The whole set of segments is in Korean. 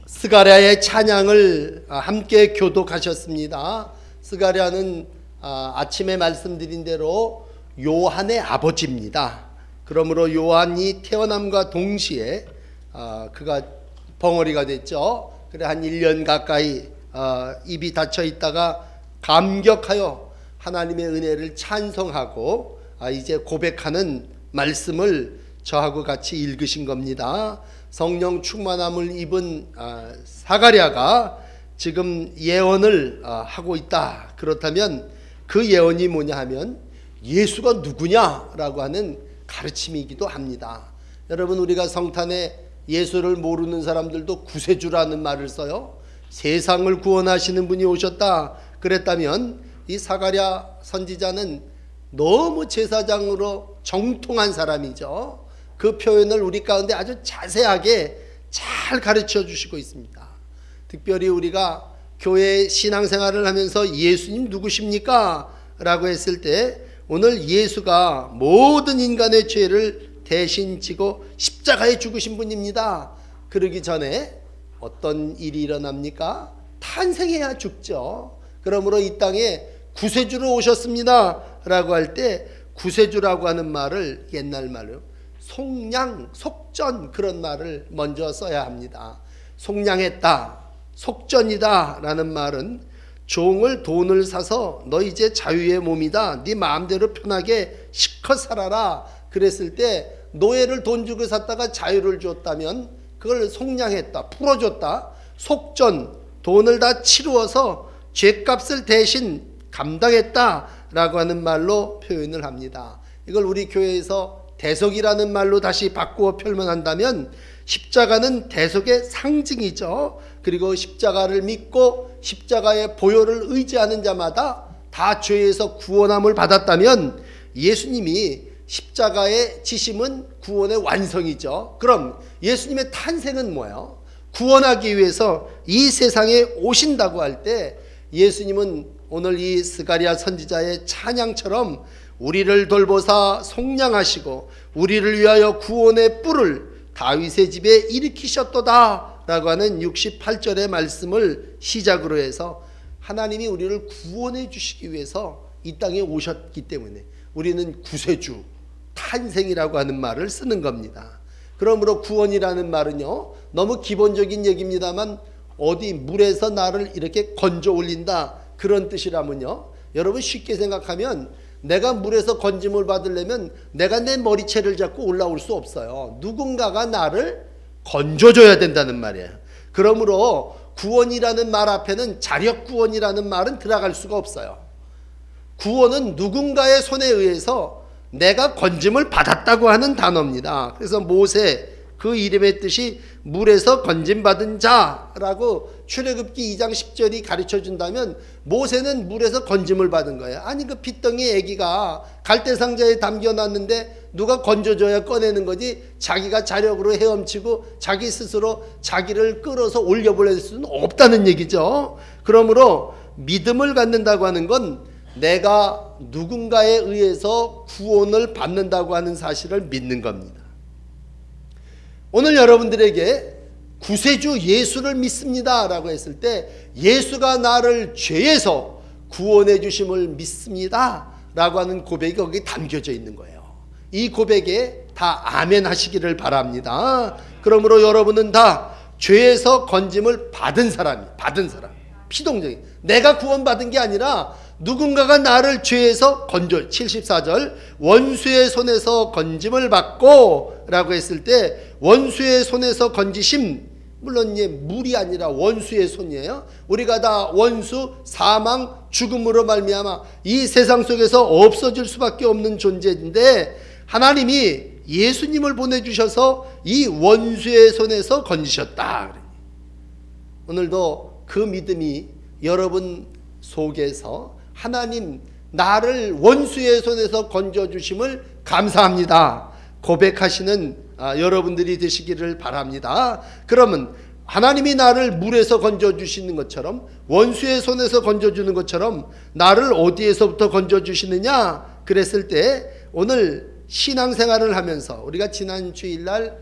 스가랴의 찬양을 함께 교독하셨습니다. 스가랴는 아침에 말씀드린 대로 요한의 아버지입니다. 그러므로 요한이 태어남과 동시에 그가 벙어리가 됐죠. 그래 한 1년 가까이 입이 닫혀 있다가 감격하여 하나님의 은혜를 찬송하고 이제 고백하는 말씀을 저하고 같이 읽으신 겁니다. 성령 충만함을 입은 사가랴가 지금 예언을 하고 있다. 그렇다면 그 예언이 뭐냐 하면 예수가 누구냐라고 하는 가르침이기도 합니다. 여러분, 우리가 성탄에 예수를 모르는 사람들도 구세주라는 말을 써요. 세상을 구원하시는 분이 오셨다 그랬다면 이 사가랴 선지자는 너무 제사장으로 정통한 사람이죠. 그 표현을 우리 가운데 아주 자세하게 잘 가르쳐 주시고 있습니다. 특별히 우리가 교회 신앙생활을 하면서 예수님 누구십니까? 라고 했을 때 오늘 예수가 모든 인간의 죄를 대신 지고 십자가에 죽으신 분입니다. 그러기 전에 어떤 일이 일어납니까? 탄생해야 죽죠. 그러므로 이 땅에 구세주로 오셨습니다 라고 할 때 구세주라고 하는 말을 옛날 말로 속량, 속전 그런 말을 먼저 써야 합니다. 속량했다, 속전이다 라는 말은 종을 돈을 사서 너 이제 자유의 몸이다, 네 마음대로 편하게 실컷 살아라 그랬을 때 노예를 돈 주고 샀다가 자유를 줬다면 그걸 속량했다, 풀어줬다. 속전, 돈을 다 치루어서 죄값을 대신 감당했다 라고 하는 말로 표현을 합니다. 이걸 우리 교회에서 대속이라는 말로 다시 바꾸어 표현한다면 십자가는 대속의 상징이죠. 그리고 십자가를 믿고 십자가의 보혈을 의지하는 자마다 다 죄에서 구원함을 받았다면 예수님이 십자가의 지심은 구원의 완성이죠. 그럼 예수님의 탄생은 뭐예요? 구원하기 위해서 이 세상에 오신다고 할 때 예수님은 오늘 이 스가랴 선지자의 찬양처럼 우리를 돌보사 속량하시고 우리를 위하여 구원의 뿔을 다윗의 집에 일으키셨도다 라고 하는 68절의 말씀을 시작으로 해서 하나님이 우리를 구원해 주시기 위해서 이 땅에 오셨기 때문에 우리는 구세주, 탄생이라고 하는 말을 쓰는 겁니다. 그러므로 구원이라는 말은요, 너무 기본적인 얘기입니다만 어디 물에서 나를 이렇게 건져 올린다 그런 뜻이라면요, 여러분 쉽게 생각하면 내가 물에서 건짐을 받으려면 내가 내 머리채를 잡고 올라올 수 없어요. 누군가가 나를 건져줘야 된다는 말이에요. 그러므로 구원이라는 말 앞에는 자력구원이라는 말은 들어갈 수가 없어요. 구원은 누군가의 손에 의해서 내가 건짐을 받았다고 하는 단어입니다. 그래서 모세, 그 이름의 뜻이 물에서 건짐받은 자라고 출애굽기 2장 10절이 가르쳐 준다면 모세는 물에서 건짐을 받은 거예요. 아니 그 핏덩이 애기가 갈대상자에 담겨놨는데 누가 건져줘야 꺼내는 거지 자기가 자력으로 헤엄치고 자기 스스로 자기를 끌어서 올려보낼 수는 없다는 얘기죠. 그러므로 믿음을 갖는다고 하는 건 내가 누군가에 의해서 구원을 받는다고 하는 사실을 믿는 겁니다. 오늘 여러분들에게 구세주 예수를 믿습니다 라고 했을 때 예수가 나를 죄에서 구원해 주심을 믿습니다 라고 하는 고백이 거기 담겨져 있는 거예요. 이 고백에 다 아멘 하시기를 바랍니다. 그러므로 여러분은 다 죄에서 건짐을 받은 사람, 피동적인, 내가 구원받은 게 아니라 누군가가 나를 죄에서 건져, 74절 원수의 손에서 건짐을 받고 라고 했을 때 원수의 손에서 건지심, 물론 이제 물이 아니라 원수의 손이에요. 우리가 다 원수, 사망, 죽음으로 말미암아 이 세상 속에서 없어질 수밖에 없는 존재인데 하나님이 예수님을 보내주셔서 이 원수의 손에서 건지셨다. 오늘도 그 믿음이 여러분 속에서 하나님 나를 원수의 손에서 건져주심을 감사합니다 고백하시는 여러분들이 되시기를 바랍니다. 그러면 하나님이 나를 물에서 건져주시는 것처럼 원수의 손에서 건져주는 것처럼 나를 어디에서부터 건져주시느냐 그랬을 때 오늘 신앙생활을 하면서 우리가 지난 주일날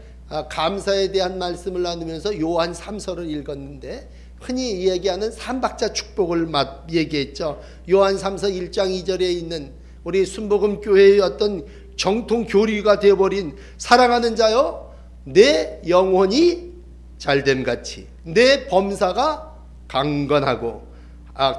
감사에 대한 말씀을 나누면서 요한 3서를 읽었는데 흔히 얘기하는 삼박자 축복을 얘기했죠. 요한 3서 1장 2절에 있는 우리 순복음 교회의 어떤 정통 교리가 되어버린 사랑하는 자여 내 영혼이 잘됨 같이 내 범사가 강건하고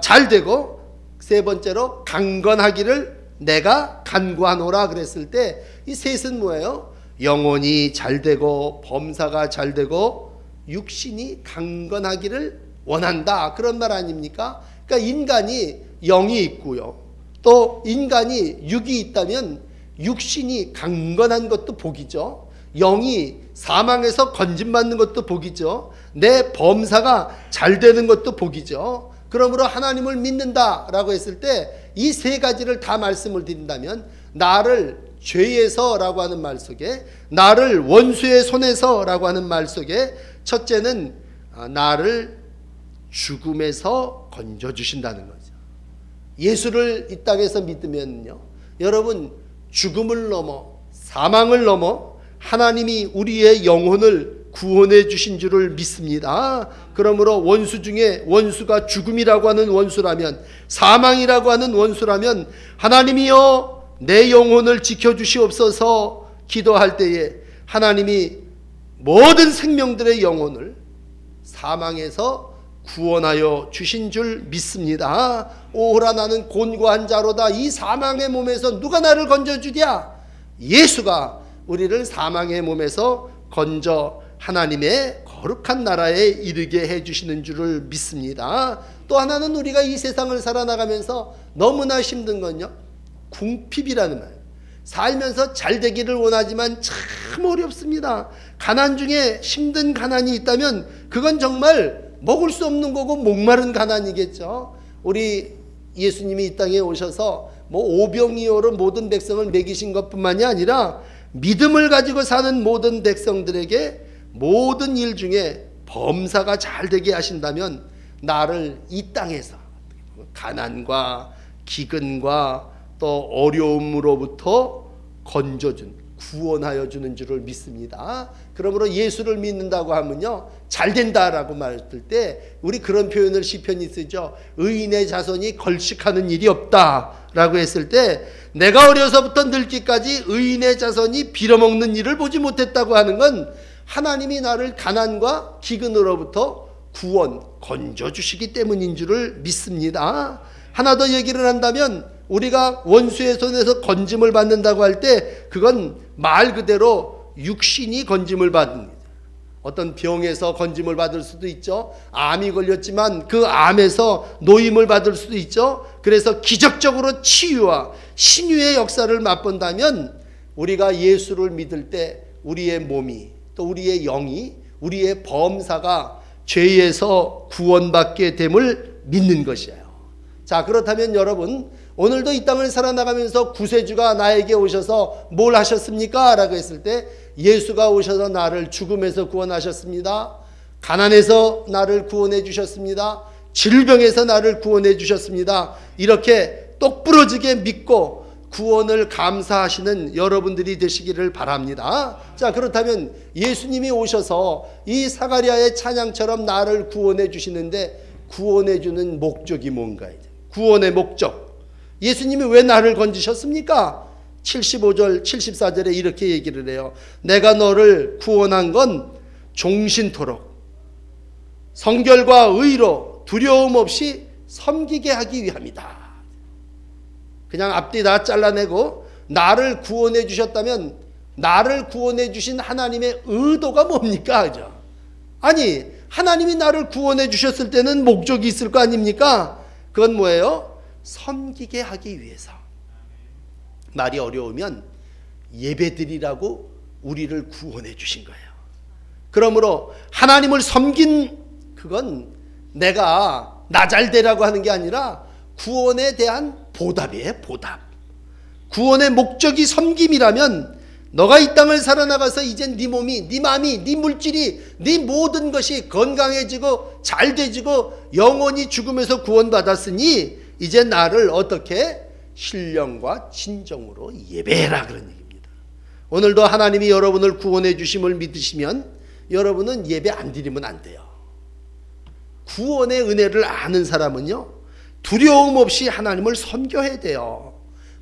잘되고 세 번째로 강건하기를 내가 간구하노라 그랬을 때 이 셋은 뭐예요? 영혼이 잘되고 범사가 잘되고 육신이 강건하기를 원한다 그런 말 아닙니까? 그러니까 인간이 영이 있고요 또 인간이 육이 있다면 육신이 강건한 것도 복이죠. 영이 사망에서 건짐받는 것도 복이죠. 내 범사가 잘 되는 것도 복이죠. 그러므로 하나님을 믿는다라고 했을 때 이 세 가지를 다 말씀을 드린다면 나를 죄에서라고 하는 말 속에 나를 원수의 손에서라고 하는 말 속에 첫째는 나를 죽음에서 건져주신다는 거죠. 예수를 이 땅에서 믿으면요 여러분 죽음을 넘어 사망을 넘어 하나님이 우리의 영혼을 구원해 주신 줄을 믿습니다. 그러므로 원수 중에 원수가 죽음이라고 하는 원수라면 사망이라고 하는 원수라면 하나님이여 내 영혼을 지켜주시옵소서 기도할 때에 하나님이 모든 생명들의 영혼을 사망에서 구원하여 주신 줄 믿습니다. 오호라 나는 곤고한 자로다. 이 사망의 몸에서 누가 나를 건져주랴? 예수가 우리를 사망의 몸에서 건져 하나님의 거룩한 나라에 이르게 해주시는 줄을 믿습니다. 또 하나는 우리가 이 세상을 살아나가면서 너무나 힘든 건요 궁핍이라는 말. 살면서 잘 되기를 원하지만 참 어렵습니다. 가난 중에 힘든 가난이 있다면 그건 정말 먹을 수 없는 거고 목마른 가난이겠죠. 우리 예수님이 이 땅에 오셔서 오병이어로 모든 백성을 먹이신 것뿐만이 아니라 믿음을 가지고 사는 모든 백성들에게 모든 일 중에 범사가 잘 되게 하신다면 나를 이 땅에서 가난과 기근과 또 어려움으로부터 건져준 구원하여 주는 줄을 믿습니다. 그러므로 예수를 믿는다고 하면요 잘 된다라고 말했을 때 우리 그런 표현을 시편이 쓰죠. 의인의 자손이 걸식하는 일이 없다라고 했을 때 내가 어려서부터 늙기까지 의인의 자손이 빌어먹는 일을 보지 못했다고 하는 건 하나님이 나를 가난과 기근으로부터 구원 건져주시기 때문인 줄을 믿습니다. 하나 더 얘기를 한다면 우리가 원수의 손에서 건짐을 받는다고 할 때 그건 말 그대로 육신이 건짐을 받는 어떤 병에서 건짐을 받을 수도 있죠. 암이 걸렸지만 그 암에서 노임을 받을 수도 있죠. 그래서 기적적으로 치유와 신유의 역사를 맛본다면 우리가 예수를 믿을 때 우리의 몸이 또 우리의 영이 우리의 범사가 죄에서 구원받게 됨을 믿는 것이에요. 자, 그렇다면 여러분 오늘도 이 땅을 살아나가면서 구세주가 나에게 오셔서 뭘 하셨습니까? 라고 했을 때 예수가 오셔서 나를 죽음에서 구원하셨습니다. 가난에서 나를 구원해 주셨습니다. 질병에서 나를 구원해 주셨습니다. 이렇게 똑부러지게 믿고 구원을 감사하시는 여러분들이 되시기를 바랍니다. 자, 그렇다면 예수님이 오셔서 이 사가랴의 찬양처럼 나를 구원해 주시는데 구원해 주는 목적이 뭔가? 구원의 목적. 예수님이 왜 나를 건지셨습니까? 75절 74절에 이렇게 얘기를 해요. 내가 너를 구원한 건 종신토록 성결과 의로 두려움 없이 섬기게 하기 위함이다. 그냥 앞뒤 다 잘라내고 나를 구원해 주셨다면 나를 구원해 주신 하나님의 의도가 뭡니까? 그죠? 아니 하나님이 나를 구원해 주셨을 때는 목적이 있을 거 아닙니까? 그건 뭐예요? 섬기게 하기 위해서. 말이 어려우면 예배드리라고 우리를 구원해 주신 거예요. 그러므로 하나님을 섬긴 그건 내가 나 잘 되라고 하는 게 아니라 구원에 대한 보답이에요. 보답. 구원의 목적이 섬김이라면 너가 이 땅을 살아나가서 이젠 네 몸이, 네 마음이, 네 물질이, 네 모든 것이 건강해지고 잘 되지고 영원히 죽음에서 구원받았으니 이제 나를 어떻게 신령과 진정으로 예배해라 그런 얘기입니다. 오늘도 하나님이 여러분을 구원해 주심을 믿으시면 여러분은 예배 안 드리면 안 돼요. 구원의 은혜를 아는 사람은요, 두려움 없이 하나님을 섬겨야 돼요.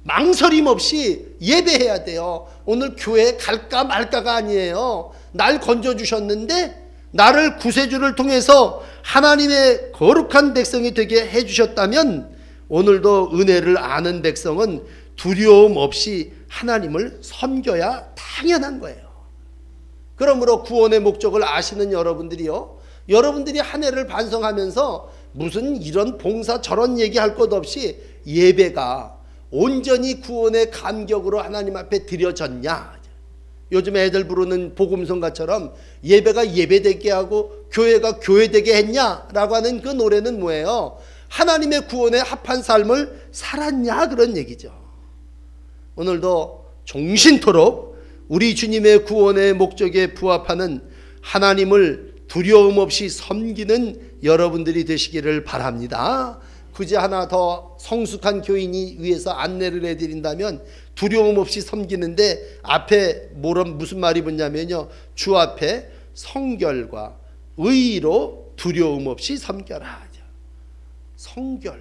망설임 없이 예배해야 돼요. 오늘 교회 갈까 말까가 아니에요. 날 건져주셨는데 나를 구세주를 통해서 하나님의 거룩한 백성이 되게 해주셨다면 오늘도 은혜를 아는 백성은 두려움 없이 하나님을 섬겨야 당연한 거예요. 그러므로 구원의 목적을 아시는 여러분들이요, 여러분들이 한 해를 반성하면서 무슨 이런 봉사 저런 얘기할 것 없이 예배가 온전히 구원의 감격으로 하나님 앞에 드려졌냐. 요즘 애들 부르는 복음성가처럼 예배가 예배되게 하고 교회가 교회되게 했냐라고 하는 그 노래는 뭐예요? 하나님의 구원에 합한 삶을 살았냐, 그런 얘기죠. 오늘도 종신토록 우리 주님의 구원의 목적에 부합하는 하나님을 두려움 없이 섬기는 여러분들이 되시기를 바랍니다. 굳이 하나 더 성숙한 교인이 위해서 안내를 해드린다면 두려움 없이 섬기는데 앞에 무슨 말이 붙냐면요, 주 앞에 성결과 의로 두려움 없이 섬겨라. 성결.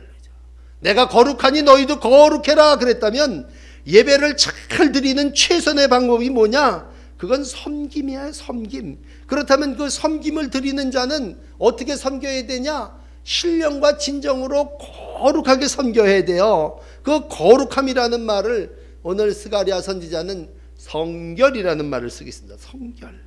내가 거룩하니 너희도 거룩해라 그랬다면 예배를 잘 드리는 최선의 방법이 뭐냐? 그건 섬김이야, 섬김. 그렇다면 그 섬김을 드리는 자는 어떻게 섬겨야 되냐? 신령과 진정으로 거룩하게 섬겨야 돼요. 그 거룩함이라는 말을 오늘 스가랴 선지자는 성결이라는 말을 쓰겠습니다. 성결.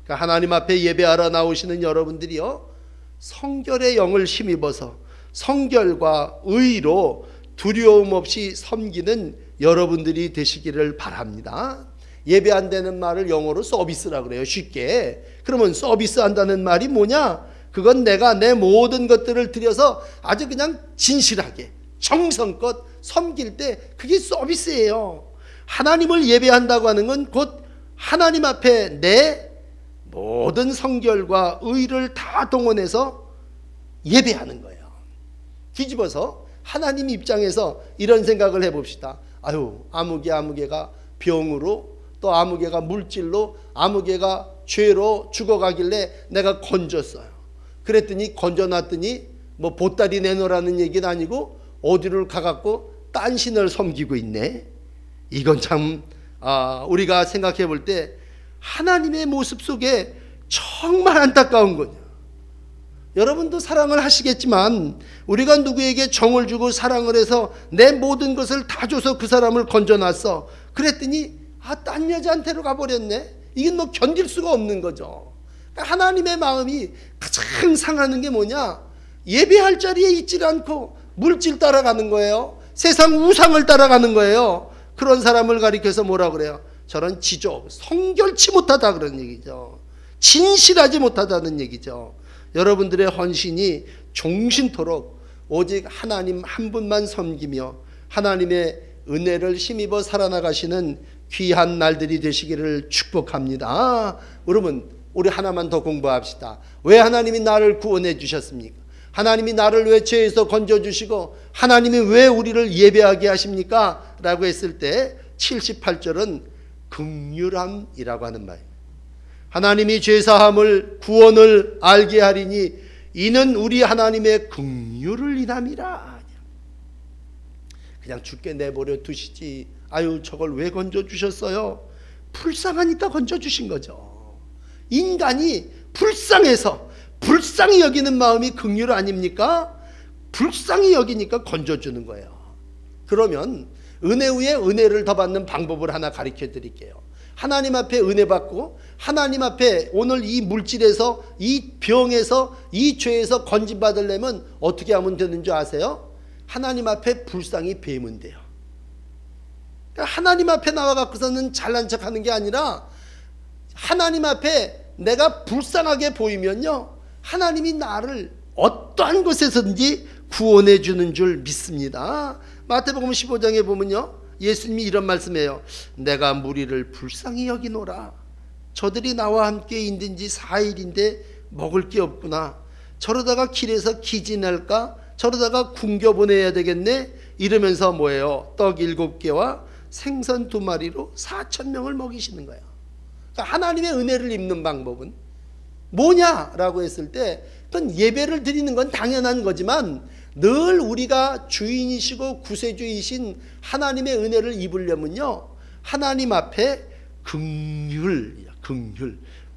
그러니까 하나님 앞에 예배하러 나오시는 여러분들이요, 성결의 영을 힘입어서 성결과 의로 두려움 없이 섬기는 여러분들이 되시기를 바랍니다. 예배 안 되는 말을 영어로 서비스라고 그래요, 쉽게. 그러면 서비스 한다는 말이 뭐냐? 그건 내가 내 모든 것들을 들여서 아주 그냥 진실하게 정성껏 섬길 때 그게 서비스예요. 하나님을 예배한다고 하는 건 곧 하나님 앞에 내 모든 성결과 의를 다 동원해서 예배하는 거예요. 뒤집어서 하나님 입장에서 이런 생각을 해봅시다. 아유, 아무개가 병으로, 또 아무개가 물질로, 아무개가 죄로 죽어가길래 내가 건졌어요. 그랬더니 건져놨더니 뭐 보따리 내놓으라는 얘기는 아니고 어디를 가갖고 딴 신을 섬기고 있네. 이건 참 우리가 생각해 볼 때 하나님의 모습 속에 정말 안타까운 거냐. 여러분도 사랑을 하시겠지만 우리가 누구에게 정을 주고 사랑을 해서 내 모든 것을 다 줘서 그 사람을 건져놨어. 그랬더니 딴 여자한테로 가버렸네. 이건 뭐 견딜 수가 없는 거죠. 하나님의 마음이 가장 상하는 게 뭐냐? 예배할 자리에 있질 않고 물질 따라가는 거예요. 세상 우상을 따라가는 거예요. 그런 사람을 가리켜서 뭐라 그래요? 저런 지조, 성결치 못하다 그런 얘기죠. 진실하지 못하다는 얘기죠. 여러분들의 헌신이 종신토록 오직 하나님 한 분만 섬기며 하나님의 은혜를 힘입어 살아나가시는 귀한 날들이 되시기를 축복합니다. 여러분, 우리 하나만 더 공부합시다. 왜 하나님이 나를 구원해 주셨습니까? 하나님이 나를 왜 죄에서 건져주시고 하나님이 왜 우리를 예배하게 하십니까? 라고 했을 때 78절은 긍휼함이라고 하는 말입니다. 하나님이 죄사함을 구원을 알게 하리니 이는 우리 하나님의 긍휼을 인함이라. 그냥 죽게 내버려 두시지. 아유, 저걸 왜 건져주셨어요? 불쌍하니까 건져주신 거죠. 인간이 불쌍해서 불쌍히 여기는 마음이 긍휼 아닙니까? 불쌍히 여기니까 건져주는 거예요. 그러면 은혜 위에 은혜를 더 받는 방법을 하나 가르쳐 드릴게요. 하나님 앞에 은혜 받고 하나님 앞에 오늘 이 물질에서 이 병에서 이 죄에서 건진받으려면 어떻게 하면 되는 줄 아세요? 하나님 앞에 불쌍히 배우면 돼요. 그러니까 하나님 앞에 나와갖고서는 잘난 척하는 게 아니라 하나님 앞에 내가 불쌍하게 보이면요, 하나님이 나를 어떠한 것에서든지 구원해 주는 줄 믿습니다. 마태복음 15장에 보면요, 예수님이 이런 말씀해요. 내가 무리를 불쌍히 여기노라. 저들이 나와 함께 있는 지 4일인데 먹을 게 없구나. 저러다가 길에서 기진할까? 저러다가 굶겨 보내야 되겠네? 이러면서 뭐예요? 떡 7개와 생선 2마리로 4,000명을 먹이시는 거예요. 그러니까 하나님의 은혜를 입는 방법은 뭐냐라고 했을 때 그건 예배를 드리는 건 당연한 거지만 늘 우리가 주인이시고 구세주이신 하나님의 은혜를 입으려면요, 하나님 앞에 긍휼,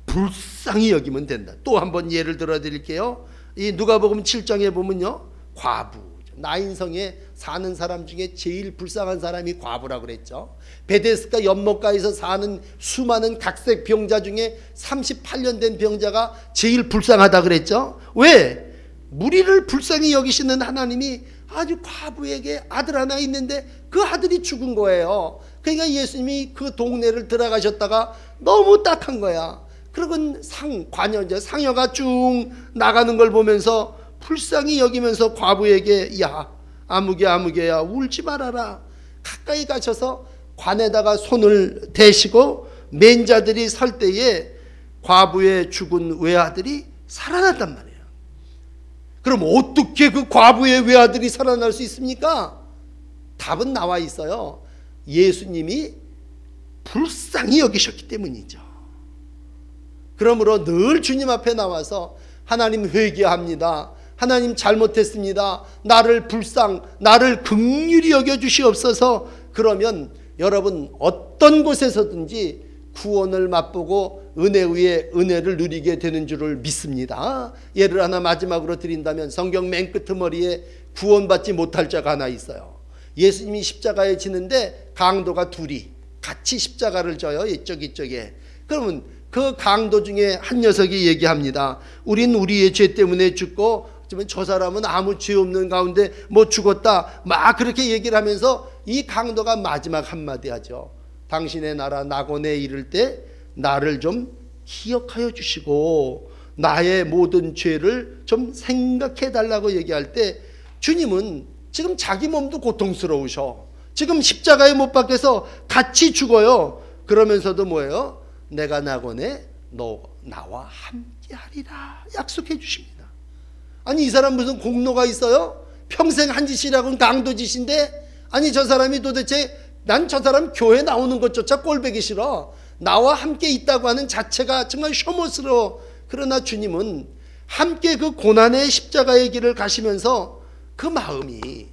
불쌍히 여기면 된다. 또 한번 예를 들어 드릴게요. 이 누가복음 7장에 보면요, 과부, 나인성에 사는 사람 중에 제일 불쌍한 사람이 과부라고 그랬죠. 베데스다 연못가에서 사는 수많은 각색 병자 중에 38년 된 병자가 제일 불쌍하다 그랬죠. 왜? 무리를 불쌍히 여기시는 하나님이 아주 과부에게 아들 하나 있는데 그 아들이 죽은 거예요. 그러니까 예수님이 그 동네를 들어가셨다가 너무 딱한 거야. 그러곤 상여가 쭉 나가는 걸 보면서 불쌍히 여기면서 과부에게, 야 아무개야 울지 말아라. 가까이 가셔서 관에다가 손을 대시고 맨자들이 설 때에 과부의 죽은 외아들이 살아났단 말이에요. 그럼 어떻게 그 과부의 외아들이 살아날 수 있습니까? 답은 나와 있어요. 예수님이 불쌍히 여기셨기 때문이죠. 그러므로 늘 주님 앞에 나와서 하나님 회개합니다. 하나님 잘못했습니다. 나를 긍휼히 여겨주시옵소서. 그러면 여러분 어떤 곳에서든지 구원을 맛보고 은혜 위에 은혜를 누리게 되는 줄을 믿습니다. 예를 하나 마지막으로 드린다면 성경 맨 끄트머리에 구원받지 못할 자가 하나 있어요. 예수님이 십자가에 지는데 강도가 둘이 같이 십자가를 져요. 이쪽에. 그러면 그 강도 중에 한 녀석이 얘기합니다. 우린 우리의 죄 때문에 죽고 저 사람은 아무 죄 없는 가운데 뭐 죽었다, 막 그렇게 얘기를 하면서 이 강도가 마지막 한마디 하죠. 당신의 나라 낙원에 이를 때 나를 좀 기억하여 주시고 나의 모든 죄를 좀 생각해 달라고 얘기할 때 주님은 지금 자기 몸도 고통스러우셔. 지금 십자가에 못 박혀서 같이 죽어요. 그러면서도 뭐예요? 내가 낙원에 나와 함께 하리라 약속해 주십니다. 아니 이 사람 무슨 공로가 있어요? 평생 한 짓이라고는 강도짓인데, 아니 저 사람이 도대체, 난 저 사람 교회 나오는 것조차 꼴보기 싫어. 나와 함께 있다고 하는 자체가 정말 혐오스러워. 그러나 주님은 함께 그 고난의 십자가의 길을 가시면서 그 마음이,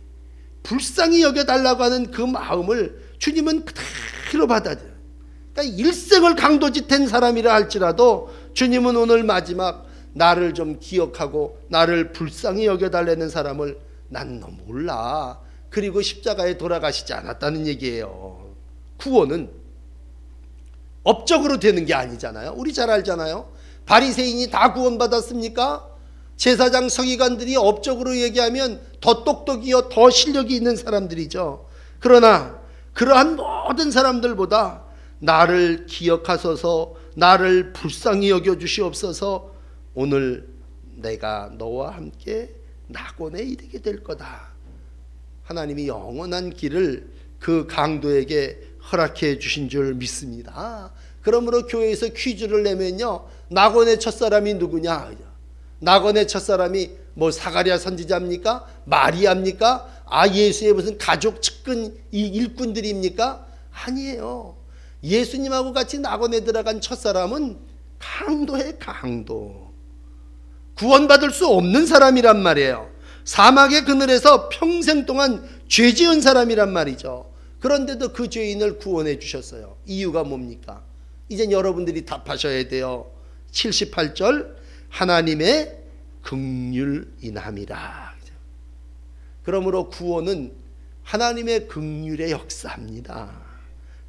불쌍히 여겨달라고 하는 그 마음을 주님은 그대로 받아들여요. 그러니까 일생을 강도짓한 사람이라 할지라도 주님은 오늘 마지막 나를 좀 기억하고 나를 불쌍히 여겨달라는 사람을 난 너 몰라. 그리고 십자가에 돌아가시지 않았다는 얘기예요. 구원은 업적으로 되는 게 아니잖아요. 우리 잘 알잖아요. 바리새인이 다 구원받았습니까? 제사장 서기관들이 업적으로 얘기하면 더 똑똑이요 더 실력이 있는 사람들이죠. 그러나 그러한 모든 사람들보다 나를 기억하소서, 나를 불쌍히 여겨주시옵소서, 오늘 내가 너와 함께 낙원에 이르게 될 거다. 하나님이 영원한 길을 그 강도에게 허락해 주신 줄 믿습니다. 그러므로 교회에서 퀴즈를 내면요, 낙원의 첫사람이 누구냐? 낙원의 첫사람이 뭐 사가랴 선지자입니까? 마리아입니까? 예수의 무슨 가족 측근 이 일꾼들입니까? 아니에요. 예수님하고 같이 낙원에 들어간 첫사람은 강도의 강도. 구원받을 수 없는 사람이란 말이에요. 사막의 그늘에서 평생 동안 죄 지은 사람이란 말이죠. 그런데도 그 죄인을 구원해 주셨어요. 이유가 뭡니까? 이젠 여러분들이 답하셔야 돼요. 78절 하나님의 긍휼이남이라. 그러므로 구원은 하나님의 긍휼의 역사입니다.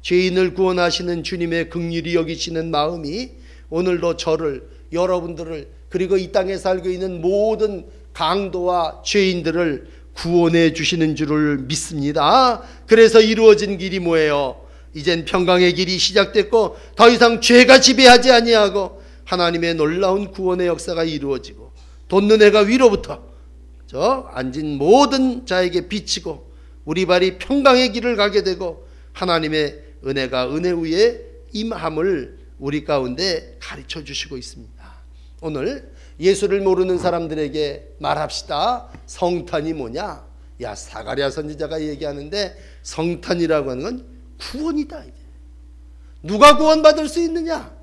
죄인을 구원하시는 주님의 긍휼히 여기시는 마음이 오늘도 저를, 여러분들을, 그리고 이 땅에 살고 있는 모든 강도와 죄인들을 구원해 주시는 줄을 믿습니다. 그래서 이루어진 길이 뭐예요? 이젠 평강의 길이 시작됐고 더 이상 죄가 지배하지 아니하고 하나님의 놀라운 구원의 역사가 이루어지고 돋는 해가 위로부터 저 앉은 모든 자에게 비치고 우리 발이 평강의 길을 가게 되고 하나님의 은혜가 은혜 위에 임함을 우리 가운데 가르쳐 주시고 있습니다. 오늘 예수를 모르는 사람들에게 말합시다. 성탄이 뭐냐? 야, 사가랴 선지자가 얘기하는데 성탄이라고 하는 건 구원이다. 이제. 누가 구원받을 수 있느냐?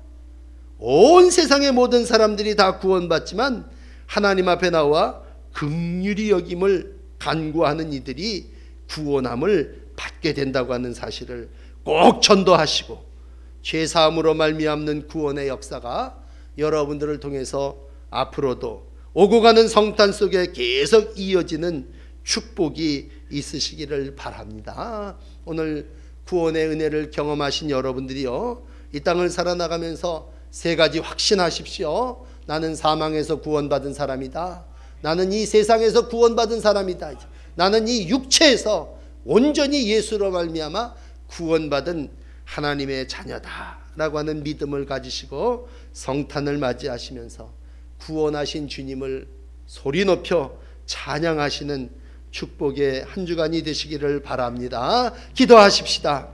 온 세상의 모든 사람들이 다 구원받지만 하나님 앞에 나와 긍휼히 여김을 간구하는 이들이 구원함을 받게 된다고 하는 사실을 꼭 전도하시고, 죄사함으로 말미암는 구원의 역사가 여러분들을 통해서 앞으로도 오고 가는 성탄 속에 계속 이어지는 축복이 있으시기를 바랍니다. 오늘 구원의 은혜를 경험하신 여러분들이요, 이 땅을 살아나가면서 세 가지 확신하십시오. 나는 사망에서 구원받은 사람이다. 나는 이 세상에서 구원받은 사람이다. 나는 이 육체에서 온전히 예수로 말미암아 구원받은 하나님의 자녀다 라고 하는 믿음을 가지시고 성탄을 맞이하시면서 구원하신 주님을 소리 높여 찬양하시는 축복의 한 주간이 되시기를 바랍니다. 기도하십시다.